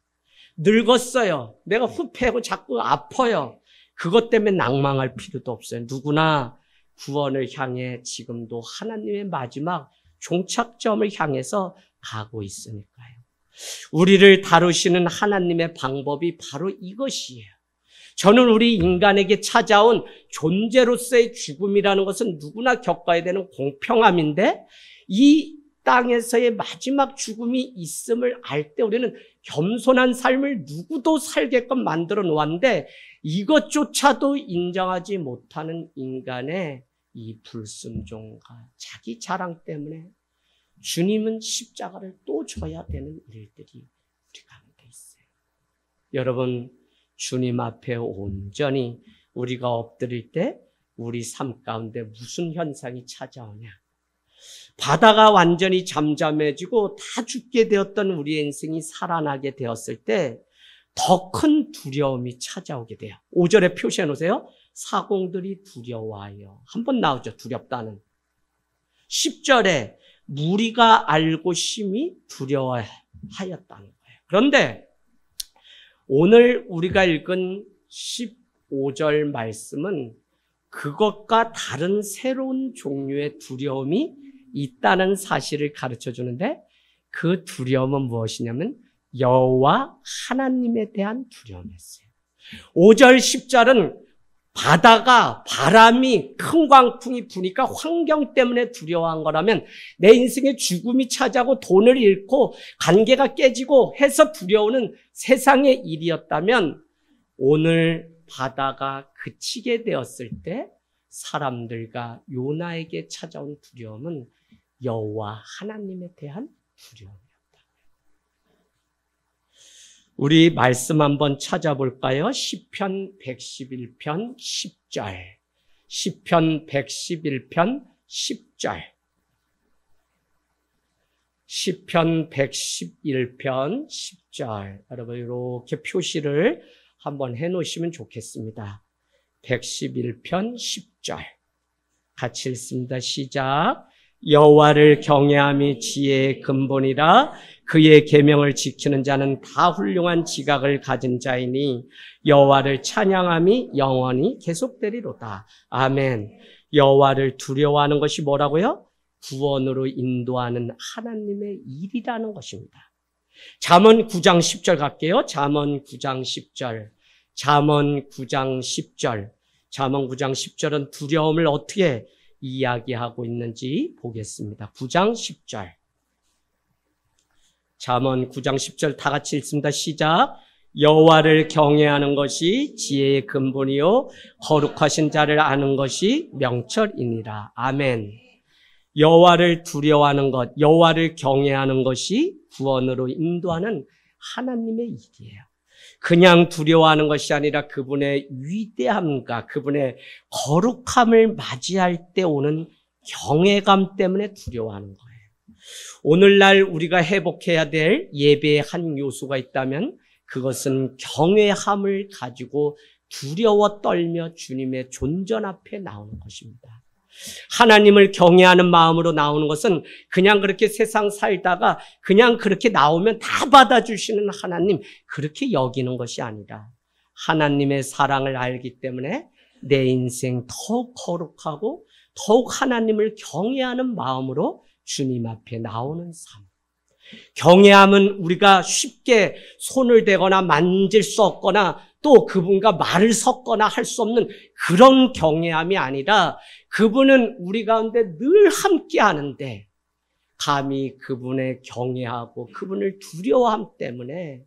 늙었어요. 내가 후패하고 자꾸 아파요. 그것 때문에 낭망할 필요도 없어요. 누구나 구원을 향해 지금도 하나님의 마지막 종착점을 향해서 가고 있으니까요. 우리를 다루시는 하나님의 방법이 바로 이것이에요. 저는 우리 인간에게 찾아온 존재로서의 죽음이라는 것은 누구나 겪어야 되는 공평함인데, 이 땅에서의 마지막 죽음이 있음을 알 때 우리는 겸손한 삶을 누구도 살게끔 만들어 놓았는데, 이것조차도 인정하지 못하는 인간의 이 불순종과 자기 자랑 때문에 주님은 십자가를 또 져야 되는 일들이 우리 가운데 있어요. 여러분, 주님 앞에 온전히 우리가 엎드릴 때 우리 삶 가운데 무슨 현상이 찾아오냐? 바다가 완전히 잠잠해지고 다 죽게 되었던 우리의 인생이 살아나게 되었을 때 더 큰 두려움이 찾아오게 돼요. 5절에 표시해 놓으세요. 사공들이 두려워하여. 한번 나오죠. 두렵다는. 10절에 무리가 알고 심히 두려워하였다는 거예요. 그런데 오늘 우리가 읽은 15절 말씀은 그것과 다른 새로운 종류의 두려움이 있다는 사실을 가르쳐 주는데, 그 두려움은 무엇이냐면 여호와 하나님에 대한 두려움이었어요. 5절 10절은 바다가 바람이 큰 광풍이 부니까 환경 때문에 두려워한 거라면, 내 인생에 죽음이 찾아오고 돈을 잃고 관계가 깨지고 해서 두려우는 세상의 일이었다면, 오늘 바다가 그치게 되었을 때 사람들과 요나에게 찾아온 두려움은 여호와 하나님에 대한 두려움이었다. 우리 말씀 한번 찾아볼까요? 시편 111편 10절. 시편 111편 10절. 시편 111편 10절. 여러분 이렇게 표시를 한번 해놓으시면 좋겠습니다. 111편 10절. 같이 읽습니다. 시작. 여호와를 경외함이 지혜의 근본이라 그의 계명을 지키는 자는 다 훌륭한 지각을 가진 자이니 여호와를 찬양함이 영원히 계속되리로다. 아멘. 여호와를 두려워하는 것이 뭐라고요? 구원으로 인도하는 하나님의 일이라는 것입니다. 잠언 9장 10절 갈게요. 잠언 9장 10절. 잠언 9장 10절. 잠언 9장 10절은 두려움을 어떻게 이야기하고 있는지 보겠습니다. 9장 10절. 잠언 9장 10절 다 같이 읽습니다. 시작. 여호와를 경외하는 것이 지혜의 근본이요 거룩하신 자를 아는 것이 명철이니라. 아멘. 여호와를 두려워하는 것, 여호와를 경외하는 것이 구원으로 인도하는 하나님의 일이에요. 그냥 두려워하는 것이 아니라 그분의 위대함과 그분의 거룩함을 맞이할 때 오는 경외감 때문에 두려워하는 거예요. 오늘날 우리가 회복해야 될 예배의 한 요소가 있다면 그것은 경외함을 가지고 두려워 떨며 주님의 존전 앞에 나오는 것입니다. 하나님을 경외하는 마음으로 나오는 것은 그냥 그렇게 세상 살다가 그냥 그렇게 나오면 다 받아주시는 하나님, 그렇게 여기는 것이 아니라 하나님의 사랑을 알기 때문에 내 인생 더욱 거룩하고 더욱 하나님을 경외하는 마음으로 주님 앞에 나오는 삶. 경외함은 우리가 쉽게 손을 대거나 만질 수 없거나 또 그분과 말을 섞거나 할 수 없는 그런 경외함이 아니라 그분은 우리 가운데 늘 함께 하는데 감히 그분의 경외하고 그분을 두려워함 때문에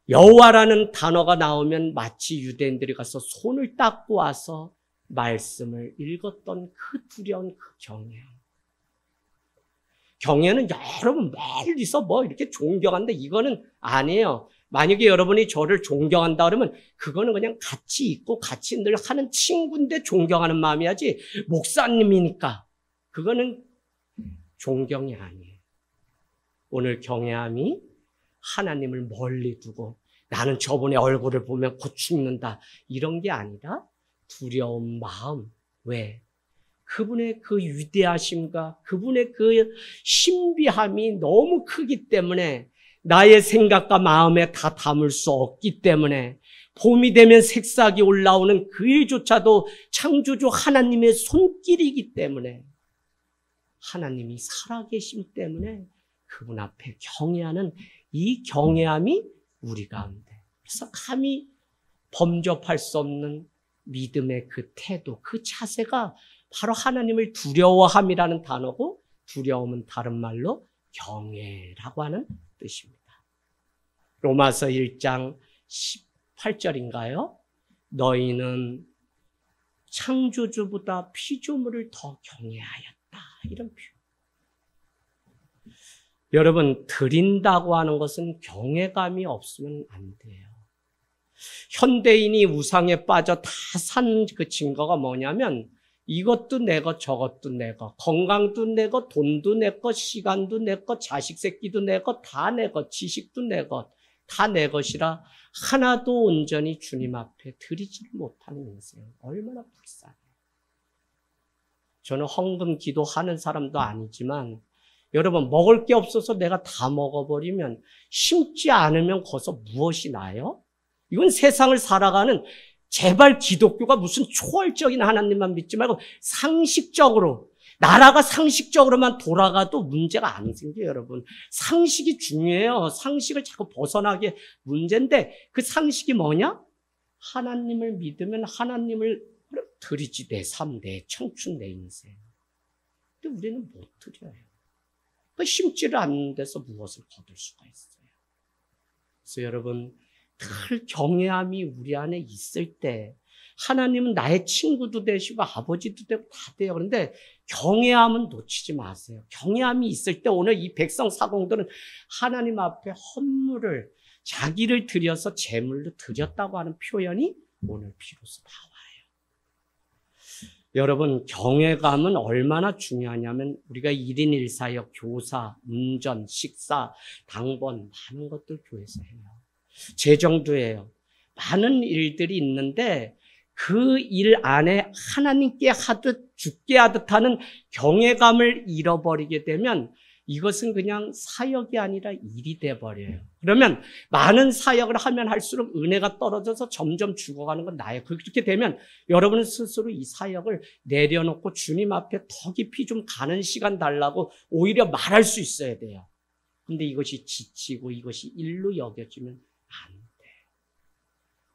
여호와라는 단어가 나오면 마치 유대인들이 가서 손을 닦고 와서 말씀을 읽었던 그 두려운 그 경외함. 경외는 여러분 멀리서 뭐 이렇게 존경한다 이거는 아니에요. 만약에 여러분이 저를 존경한다 그러면 그거는 그냥 같이 있고 같이 늘 하는 친구인데 존경하는 마음이야지 목사님이니까 그거는 존경이 아니에요. 오늘 경외함이 하나님을 멀리 두고 나는 저분의 얼굴을 보면 곧 죽는다 이런 게 아니라 두려운 마음. 왜? 그분의 그 위대하심과 그분의 그 신비함이 너무 크기 때문에 나의 생각과 마음에 다 담을 수 없기 때문에 봄이 되면 새싹이 올라오는 그 일조차도 창조주 하나님의 손길이기 때문에, 하나님이 살아계심 때문에 그분 앞에 경외하는 이 경외함이 우리 가운데, 그래서 감히 범접할 수 없는 믿음의 그 태도, 그 자세가 바로 하나님을 두려워함이라는 단어고, 두려움은 다른 말로 경외라고 하는 뜻입니다. 로마서 1장 18절인가요? 너희는 창조주보다 피조물을 더 경외하였다. 이런 표현. 여러분, 드린다고 하는 것은 경외감이 없으면 안 돼요. 현대인이 우상에 빠져 다 산 그 증거가 뭐냐면, 이것도 내 것, 저것도 내 것, 건강도 내 것, 돈도 내 것, 시간도 내 것, 자식 새끼도 내 것, 다 내 것, 지식도 내 것, 다 내 것이라 하나도 온전히 주님 앞에 드리지를 못하는 인생. 얼마나 불쌍해요. 저는 헌금 기도하는 사람도 아니지만, 여러분, 먹을 게 없어서 내가 다 먹어버리면, 심지 않으면 거기서 무엇이 나요? 이건 세상을 살아가는, 제발 기독교가 무슨 초월적인 하나님만 믿지 말고 상식적으로, 나라가 상식적으로만 돌아가도 문제가 안 생겨요, 여러분. 상식이 중요해요. 상식을 자꾸 벗어나게 문제인데, 그 상식이 뭐냐? 하나님을 믿으면 하나님을 드리지, 내 삶, 내 청춘, 내 인생. 근데 우리는 못 드려요. 그 심지를 않는 데서 무엇을 거둘 수가 있어요. 그래서 여러분, 늘 경외함이 우리 안에 있을 때, 하나님은 나의 친구도 되시고 아버지도 되고 다 돼요. 그런데 경외함은 놓치지 마세요. 경외함이 있을 때 오늘 이 백성 사공들은 하나님 앞에 헌물을, 자기를 드려서 제물로 드렸다고 하는 표현이 오늘 비로소 나와요. 여러분, 경외감은 얼마나 중요하냐면, 우리가 1인 1사역, 교사, 운전, 식사, 당번, 많은 것들 교회에서 해요. 재정도 해요. 많은 일들이 있는데, 그 일 안에 하나님께 하듯 죽게 하듯 하는 경외감을 잃어버리게 되면 이것은 그냥 사역이 아니라 일이 돼버려요. 그러면 많은 사역을 하면 할수록 은혜가 떨어져서 점점 죽어가는 건 나예요. 그렇게 되면 여러분은 스스로 이 사역을 내려놓고 주님 앞에 더 깊이 좀 가는 시간 달라고 오히려 말할 수 있어야 돼요. 근데 이것이 지치고 이것이 일로 여겨지면 안 돼요.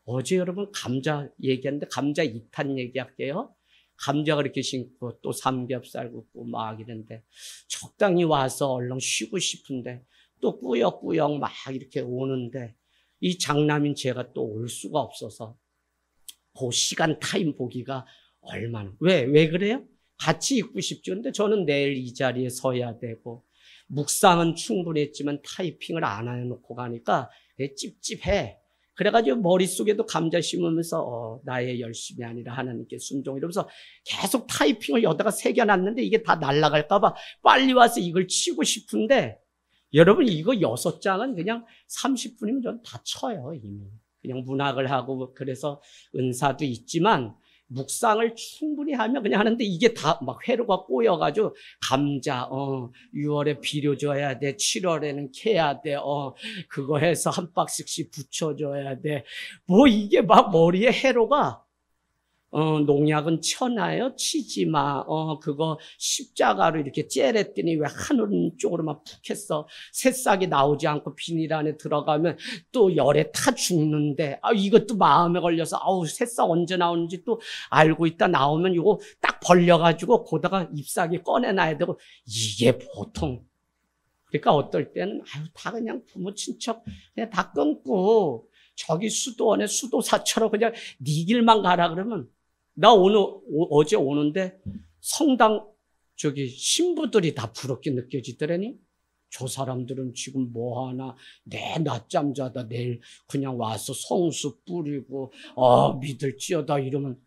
어제 여러분 감자 얘기했는데 감자 2탄 얘기할게요. 감자가 이렇게 심고 또 삼겹살 굽고 막 이랬는데 적당히 와서 얼른 쉬고 싶은데 또 꾸역꾸역 막 이렇게 오는데 이 장남인 제가 또 올 수가 없어서 그 시간 타임 보기가 얼마나 왜 그래요? 같이 있고 싶죠. 근데 저는 내일 이 자리에 서야 되고 묵상은 충분히 했지만 타이핑을 안 해놓고 가니까 찝찝해. 그래가지고 머릿속에도 감자 심으면서 나의 열심이 아니라 하나님께 순종 이러면서 계속 타이핑을 여기다가 새겨놨는데 이게 다 날아갈까봐 빨리 와서 이걸 치고 싶은데 여러분 이거 6장은 그냥 30분이면 전 다 쳐요. 이미 그냥 문학을 하고 그래서 은사도 있지만 묵상을 충분히 하면 그냥 하는데 이게 다 막 회로가 꼬여가지고 감자 6월에 비료 줘야 돼, 7월에는 캐야 돼, 그거 해서 한 박스씩 붙여줘야 돼. 뭐 이게 막 머리에 회로가 농약은 쳐놔요. 치지 마. 그거 십자가로 이렇게 째랬더니 왜 하늘 쪽으로만 푹 했어. 새싹이 나오지 않고 비닐 안에 들어가면 또 열에 타 죽는데, 이것도 마음에 걸려서, 새싹 언제 나오는지 또 알고 있다 나오면 이거 딱 벌려가지고 거다가 잎사귀 꺼내놔야 되고, 이게 보통. 그러니까 어떨 때는, 다 그냥 부모 친척 그냥 다 끊고, 저기 수도원에 수도사처럼 그냥 네 길만 가라 그러면, 나 어제 오는데 성당 신부들이 다 부럽게 느껴지더라니. 저 사람들은 지금 뭐 하나, 내 낮잠 자다 내일 그냥 와서 성수 뿌리고, 믿을지어다 이러면,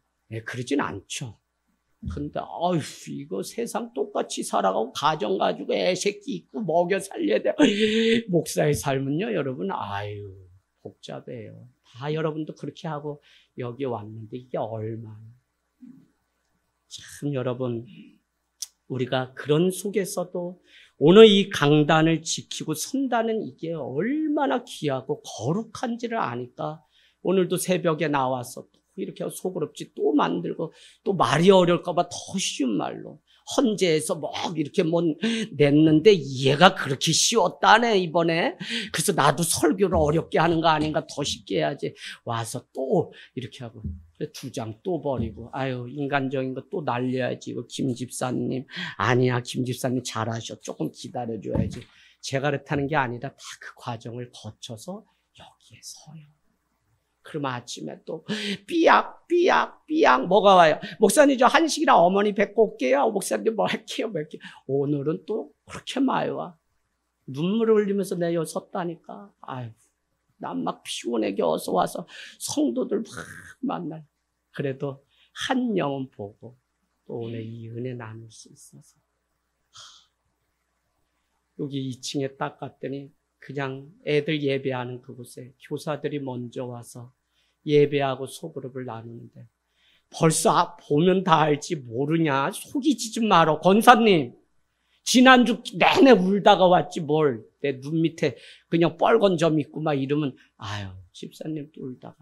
그러진 않죠. 근데, 이거 세상 똑같이 살아가고, 가정 가지고 애 새끼 있고, 먹여 살려야 돼. 목사의 삶은요, 여러분, 복잡해요. 다 여러분도 그렇게 하고 여기 왔는데 이게 얼마나. 참 여러분, 우리가 그런 속에서도 오늘 이 강단을 지키고 선다는 이게 얼마나 귀하고 거룩한지를 아니까 오늘도 새벽에 나와서 또 이렇게 소그럽지 또 만들고 또 말이 어려울까봐 더 쉬운 말로 헌재에서 뭐 이렇게 뭐 냈는데 얘가 그렇게 쉬웠다네 이번에. 그래서 나도 설교를 어렵게 하는 거 아닌가, 더 쉽게 해야지. 와서 또 이렇게 하고 2장 또 버리고, 아유 인간적인 거 또 날려야지. 이거 김 집사님 아니야, 김 집사님 잘하셔, 조금 기다려줘야지. 제가 그렇다는 게 아니라 다 그 과정을 거쳐서 여기에 서요. 그럼 아침에 또 삐약 뭐가 와요? 목사님 저 한식이랑 어머니 뵙고 올게요. 목사님 뭐 할게요? 뭐 할게요? 오늘은 또 그렇게 많이 와. 눈물을 흘리면서 내려 섰다니까. 아유, 난 막 피곤해 겨워서 와서 성도들 막 만날. 그래도 한 영혼 보고 또 오늘 이 은혜 나눌 수 있어서. 여기 2층에 딱 갔더니 그냥 애들 예배하는 그곳에 교사들이 먼저 와서 예배하고 소그룹을 나누는데, 벌써 보면 다 알지 모르냐? 속이지 좀 마라. 권사님 지난주 내내 울다가 왔지 뭘. 내 눈 밑에 그냥 빨간 점 있고 막 이러면 아유 집사님 또 울다가.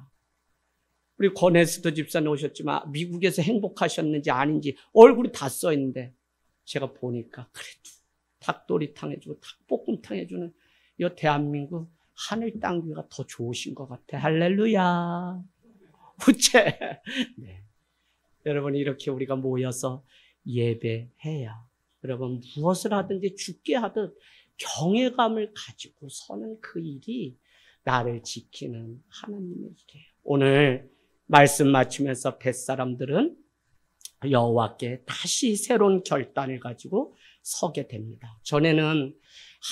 우리 권혜수도 집사님 오셨지만 미국에서 행복하셨는지 아닌지 얼굴이 다 써있는데, 제가 보니까 그래도 닭도리탕 해주고 닭볶음탕 해주는 이 대한민국 하늘 땅 위가 더 좋으신 것 같아. 할렐루야. 우체. 네. 여러분 이렇게 우리가 모여서 예배해야, 여러분 무엇을 하든지 죽게 하듯 경외감을 가지고 서는 그 일이 나를 지키는 하나님의 일이에요. 오늘 말씀 마치면서 뱃사람들은 여호와께 다시 새로운 결단을 가지고 서게 됩니다. 전에는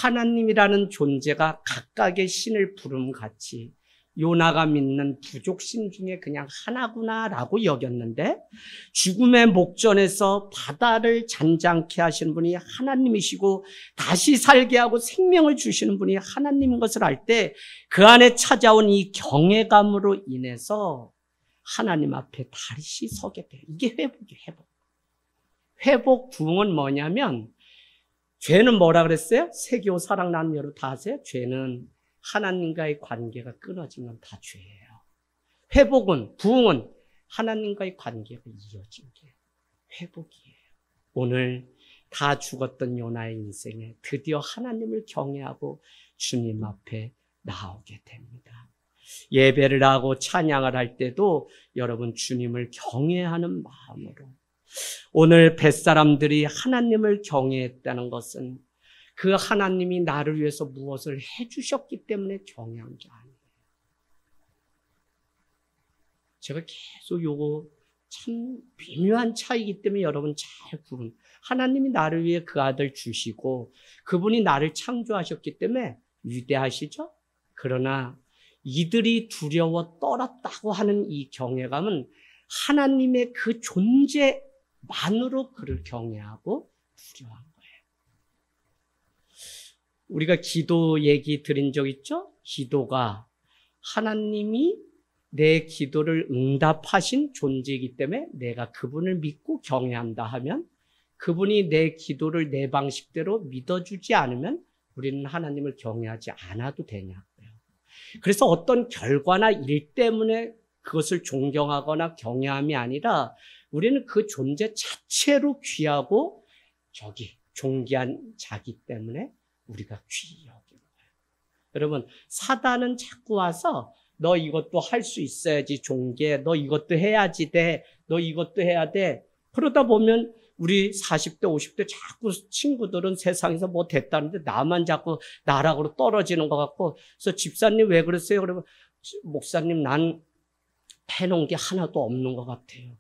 하나님이라는 존재가 각각의 신을 부름같이 요나가 믿는 부족신 중에 그냥 하나구나라고 여겼는데, 죽음의 목전에서 바다를 잔잔케 하시는 분이 하나님이시고 다시 살게 하고 생명을 주시는 분이 하나님인 것을 알 때 그 안에 찾아온 이 경외감으로 인해서 하나님 앞에 다시 서게 돼요. 이게 회복이에요. 회복. 회복 부흥은 뭐냐면, 죄는 뭐라 그랬어요? 세교 사랑 나눔 여러분 다 아세요? 죄는 하나님과의 관계가 끊어지면 다 죄예요. 회복은, 부흥은 하나님과의 관계가 이어진 게 회복이에요. 오늘 다 죽었던 요나의 인생에 드디어 하나님을 경외하고 주님 앞에 나오게 됩니다. 예배를 하고 찬양을 할 때도 여러분 주님을 경외하는 마음으로, 오늘 뱃사람들이 하나님을 경외했다는 것은 그 하나님이 나를 위해서 무엇을 해주셨기 때문에 경외한 게 아니에요. 제가 계속 요거 참 미묘한 차이기 때문에 여러분 잘 구분. 하나님이 나를 위해 그 아들 주시고 그분이 나를 창조하셨기 때문에 위대하시죠? 그러나 이들이 두려워 떨었다고 하는 이 경외감은 하나님의 그 존재만으로 그를 경외하고 두려워한 거예요. 우리가 기도 얘기 드린 적 있죠? 기도가 하나님이 내 기도를 응답하신 존재이기 때문에 내가 그분을 믿고 경외한다 하면, 그분이 내 기도를 내 방식대로 믿어주지 않으면 우리는 하나님을 경외하지 않아도 되냐고요. 그래서 어떤 결과나 일 때문에 그것을 존경하거나 경외함이 아니라 우리는 그 존재 자체로 귀하고 존귀한 자기 때문에 우리가 귀히 여기는 거예요. 여러분, 사단은 자꾸 와서 너 이것도 할 수 있어야지 존귀해, 너 이것도 해야지 돼, 너 이것도 해야 돼. 그러다 보면 우리 40대 50대 자꾸 친구들은 세상에서 뭐 됐다는데 나만 자꾸 나락으로 떨어지는 것 같고, 그래서 집사님 왜 그러세요? 그러면 목사님 난 해놓은 게 하나도 없는 것 같아요.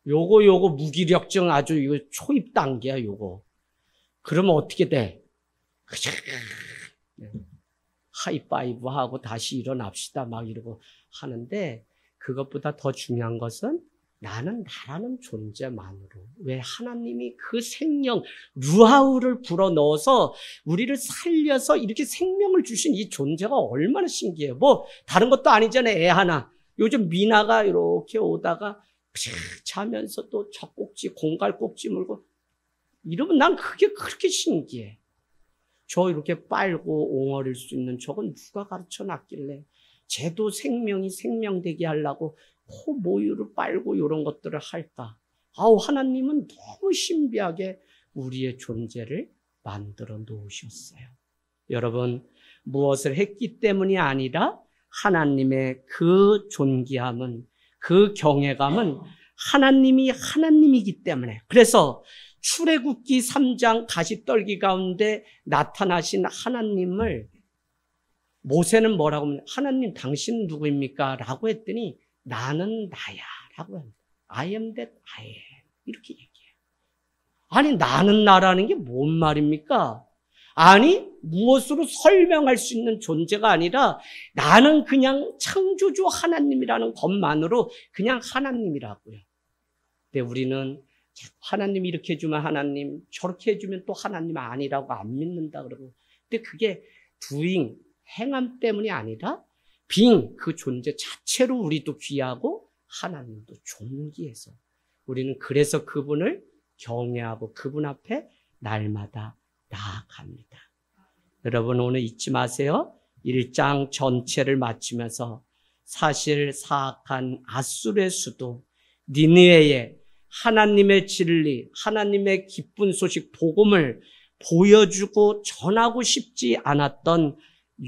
요거 무기력증 아주 이거 초입 단계야 요거. 그러면 어떻게 돼? 하이파이브 하고 다시 일어납시다 막 이러고 하는데, 그것보다 더 중요한 것은 나는 나라는 존재만으로, 왜 하나님이 그 생명 루하우를 불어넣어서 우리를 살려서 이렇게 생명을 주신 이 존재가 얼마나 신기해요. 뭐 다른 것도 아니잖아요. 애 하나, 요즘 미나가 이렇게 오다가 자면서 또 젖꼭지 공갈꼭지 물고 이러면 난 그게 그렇게 신기해. 저 이렇게 빨고 옹알일 수 있는 저건 누가 가르쳐 놨길래 쟤도 생명이 생명되게 하려고 코 모유를 빨고 이런 것들을 할까? 하나님은 너무 신비하게 우리의 존재를 만들어 놓으셨어요. 여러분, 무엇을 했기 때문이 아니라 하나님의 그 존귀함은, 그 경외감은 하나님이 하나님이기 때문에. 그래서 출애굽기 3장 가시떨기 가운데 나타나신 하나님을 모세는 뭐라고 하면, 하나님 당신은 누구입니까? 라고 했더니 나는 나야 라고 합니다. I am that I am. 이렇게 얘기해요. 아니, 나는 나라는 게 뭔 말입니까? 아니, 무엇으로 설명할 수 있는 존재가 아니라 나는 그냥 창조주 하나님이라는 것만으로 그냥 하나님이라고요. 근데 우리는 하나님 이렇게 해주면 하나님, 저렇게 해주면 또 하나님 아니라고 안 믿는다 그러고. 근데 그게 doing, 행함 때문이 아니라 being, 그 존재 자체로 우리도 귀하고 하나님도 존귀해서 우리는 그래서 그분을 경외하고 그분 앞에 날마다 나아갑니다. 여러분, 오늘 잊지 마세요. 1장 전체를 마치면서 사실 사악한 앗술의 수도 니느웨에 하나님의 진리, 하나님의 기쁜 소식, 복음을 보여주고 전하고 싶지 않았던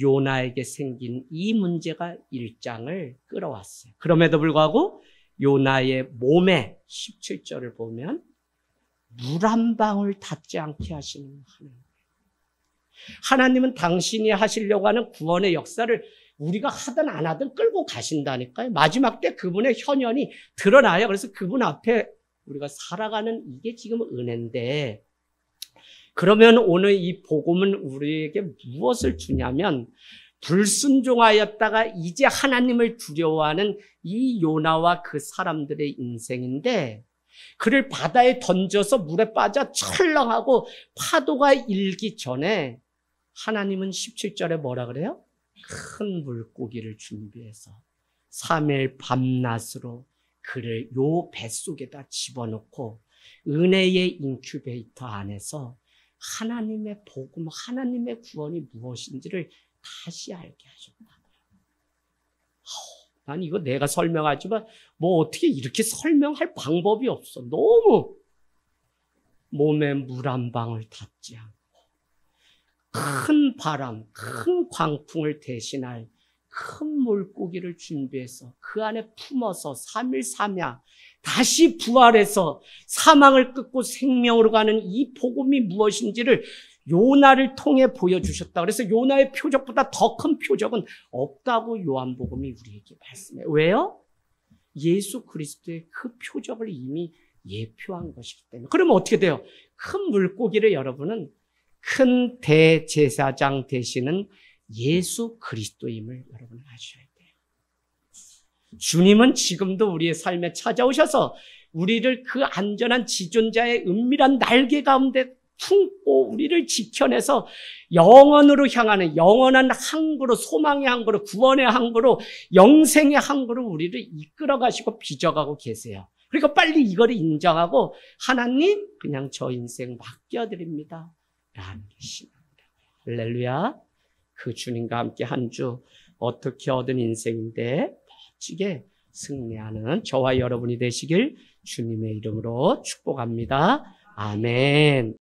요나에게 생긴 이 문제가 1장을 끌어왔어요. 그럼에도 불구하고 요나의 몸에 17절을 보면 물 한 방울 닿지 않게 하시는 하나님. 하나님은 당신이 하시려고 하는 구원의 역사를 우리가 하든 안 하든 끌고 가신다니까요. 마지막 때 그분의 현현이 드러나요. 그래서 그분 앞에 우리가 살아가는 이게 지금 은혜인데, 그러면 오늘 이 복음은 우리에게 무엇을 주냐면, 불순종하였다가 이제 하나님을 두려워하는 이 요나와 그 사람들의 인생인데, 그를 바다에 던져서 물에 빠져 철렁하고 파도가 일기 전에 하나님은 17절에 뭐라 그래요? 큰 물고기를 준비해서 3일 밤낮으로 그를 요 뱃속에다 집어넣고 은혜의 인큐베이터 안에서 하나님의 복음, 하나님의 구원이 무엇인지를 다시 알게 하셨다. 난 이거 내가 설명하지만 뭐 어떻게 이렇게 설명할 방법이 없어. 너무 몸에 물 한 방울 닿지 않고 큰 바람, 큰 광풍을 대신할 큰 물고기를 준비해서 그 안에 품어서 3일 3야 다시 부활해서 사망을 끊고 생명으로 가는 이 복음이 무엇인지를 요나를 통해 보여주셨다. 그래서 요나의 표적보다 더 큰 표적은 없다고 요한복음이 우리에게 말씀해요. 왜요? 예수 그리스도의 그 표적을 이미 예표한 것이기 때문에. 그러면 어떻게 돼요? 큰 물고기를 여러분은 큰 대제사장 되시는 예수 그리스도임을 여러분 아셔야 돼요. 주님은 지금도 우리의 삶에 찾아오셔서 우리를 그 안전한 지존자의 은밀한 날개 가운데 품고 우리를 지켜내서 영원으로 향하는 영원한 항구로, 소망의 항구로, 구원의 항구로, 영생의 항구로 우리를 이끌어 가시고 빚어가고 계세요. 그러니까 빨리 이거를 인정하고 하나님 그냥 저 인생 맡겨드립니다 라는 게 신앙입니다. 할렐루야. 그 주님과 함께 한 주 어떻게 얻은 인생인데 멋지게 승리하는 저와 여러분이 되시길 주님의 이름으로 축복합니다. 아멘.